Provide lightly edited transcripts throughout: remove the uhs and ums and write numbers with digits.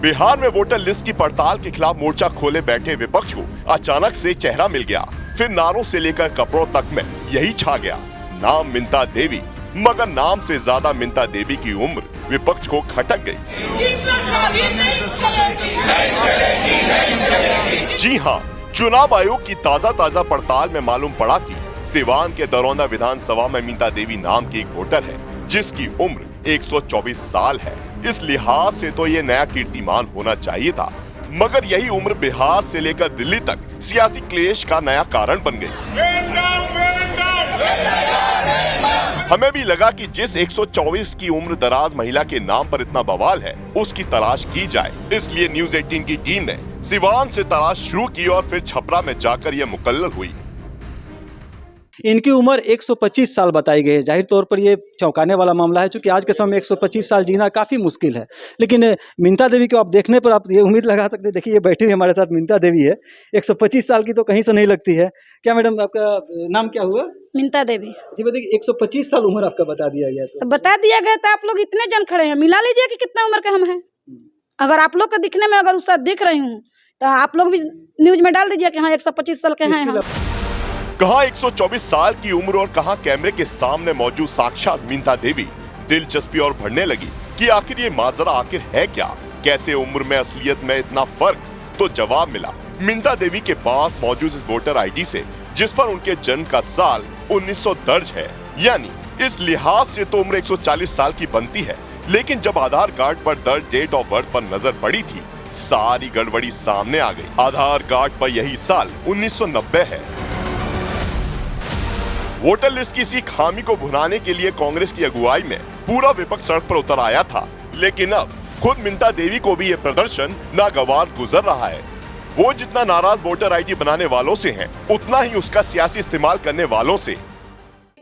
बिहार में voter list की पड़ताल के खिलाफ मोर्चा खोले बैठे विपक्ष को अचानक से चेहरा मिल गया। फिर नारों से लेकर कपड़ों तक में यही छा गया, नाम मिंता देवी। मगर नाम से ज्यादा मिंता देवी की उम्र विपक्ष को खटक गई। जी हाँ, चुनाव आयोग की ताजा पड़ताल में मालूम पड़ा कि सिवान के दरौंदा विधानसभा में मिंता देवी नाम की एक वोटर है जिसकी उम्र 124 साल है। इस लिहाज से तो ये नया कीर्तिमान होना चाहिए था, मगर यही उम्र बिहार से लेकर दिल्ली तक सियासी क्लेश का नया कारण बन गई। हमें भी लगा कि जिस 124 की उम्र दराज महिला के नाम पर इतना बवाल है, उसकी तलाश की जाए। इसलिए न्यूज़ 18 की टीम ने सिवान से तलाश शुरू की और फिर छपरा में जाकर यह मुकल्लल हुई। इनकी उम्र 125 साल बताई गई है। जाहिर तौर पर ये चौंकाने वाला मामला है, क्योंकि आज के समय में 125 साल जीना काफ़ी मुश्किल है। लेकिन मिंता देवी को आप देखने पर आप ये उम्मीद लगा सकते हैं। देखिए, ये बैठी हुई हमारे साथ मिंता देवी है, 125 साल की तो कहीं से नहीं लगती है। क्या मैडम, आपका नाम क्या हुआ? मिंता देवी जी बताइए, 125 साल उम्र आपका बता दिया गया तो बता दिया गया तो आप लोग इतने जन खड़े हैं, मिला लीजिए कि कितना उम्र के हम हैं। अगर आप लोग के दिखने में अगर उससे दिख रही हूँ तो आप लोग भी न्यूज में डाल दीजिए कि हाँ 125 साल के हैं हम। कहाँ 124 साल की उम्र और कहाँ कैमरे के सामने मौजूद साक्षात मिंता देवी। दिलचस्पी और बढ़ने लगी कि आखिर ये माजरा आखिर है क्या, कैसे उम्र में असलियत में इतना फर्क। तो जवाब मिला मिंता देवी के पास मौजूद इस वोटर आईडी से, जिस पर उनके जन्म का साल 1900 दर्ज है। यानी इस लिहाज से तो उम्र 140 साल की बनती है। लेकिन जब आधार कार्ड पर दर्ज डेट ऑफ बर्थ पर नजर पड़ी थी, सारी गड़बड़ी सामने आ गई। आधार कार्ड पर यही साल 1990 है। वोटर लिस्ट की इसी खामी को भुनाने के लिए कांग्रेस की अगुवाई में पूरा विपक्ष सड़क पर उतर आया था। लेकिन अब खुद मिंता देवी को भी ये प्रदर्शन नागवार गुजर रहा है। वो जितना नाराज वोटर आईडी बनाने वालों से है, उतना ही उसका सियासी इस्तेमाल करने वालों से।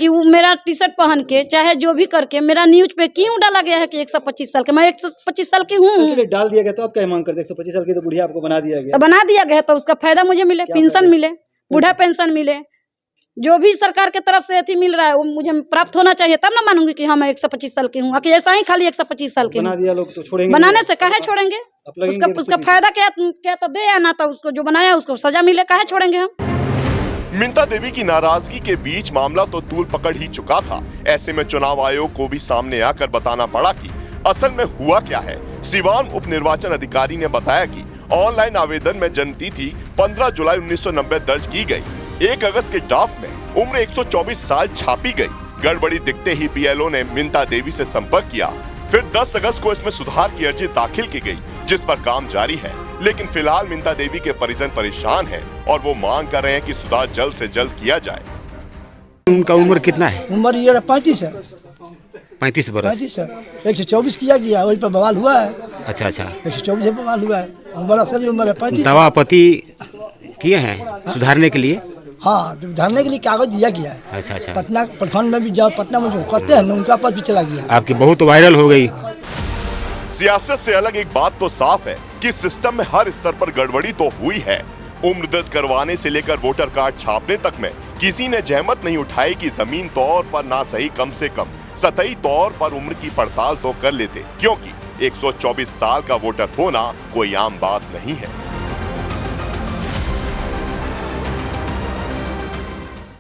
कि वो मेरा टी शर्ट पहन के चाहे जो भी करके मेरा न्यूज पे क्यों डाला गया है कि 125 साल के? मैं 125 साल की हूँ। डाल दिया गया तो आप क्या मांग करते? 125 साल की तो बुढ़िया आपको बना दिया गया। तो बना दिया गया तो उसका फायदा मुझे मिले, पेंशन मिले, बूढ़ा पेंशन मिले, जो भी सरकार के तरफ से अथी मिल रहा है वो मुझे प्राप्त होना चाहिए। तब ना मानूंगी कि हाँ मैं 125 साल की हूँ। कि ऐसा ही खाली 125 साल की बना दिया लोग तो छोड़ेंगे? बनाने से काहे छोड़ेंगे? उसका फायदा क्या तो दे, या ना तो उसको जो बनाया उसको सजा मिले, काहे छोड़ेंगे हम? मिंता देवी की नाराजगी के बीच मामला तो तूल पकड़ ही चुका था। ऐसे में चुनाव आयोग को भी सामने आकर बताना पड़ा कि असल में हुआ क्या है। सिवान उप निर्वाचन अधिकारी ने बताया कि ऑनलाइन आवेदन में जन्मतिथि 15 जुलाई 1990 दर्ज की गई। 1 अगस्त के ड्राफ्ट में उम्र 124 साल छापी गई। गड़बड़ी दिखते ही बीएलओ ने मिंता देवी से संपर्क किया। फिर 10 अगस्त को इसमें सुधार की अर्जी दाखिल की गई, जिस पर काम जारी है। लेकिन फिलहाल मिंता देवी के परिजन परेशान हैं और वो मांग कर रहे हैं कि सुधार जल्द से जल्द किया जाए। उनका उम्र कितना है? उम्र ये 35 है। 35 बरस। 35 है। 124 किया गया, वही पर बवाल हुआ है। अच्छा 124 में बवाल हुआ है। उम्र असल उम्र है 35। दवा आपत्ति किए हैं सुधारने के लिए? हाँ, सुधारने के लिए कागज दिया गया है। अच्छा। पटना प्रखंड में भी जब पटना में जो करते हैं उनका पास भी चला गया। आपकी बहुत वायरल हो गई। सियासत से अलग एक बात तो साफ है कि सिस्टम में हर स्तर पर गड़बड़ी तो हुई है। उम्र दर्ज करवाने से लेकर वोटर कार्ड छापने तक में किसी ने जहमत नहीं उठाई कि जमीन तौर पर ना सही कम से कम सतही तौर पर उम्र की पड़ताल तो कर लेते, क्योंकि 124 साल का वोटर होना कोई आम बात नहीं है।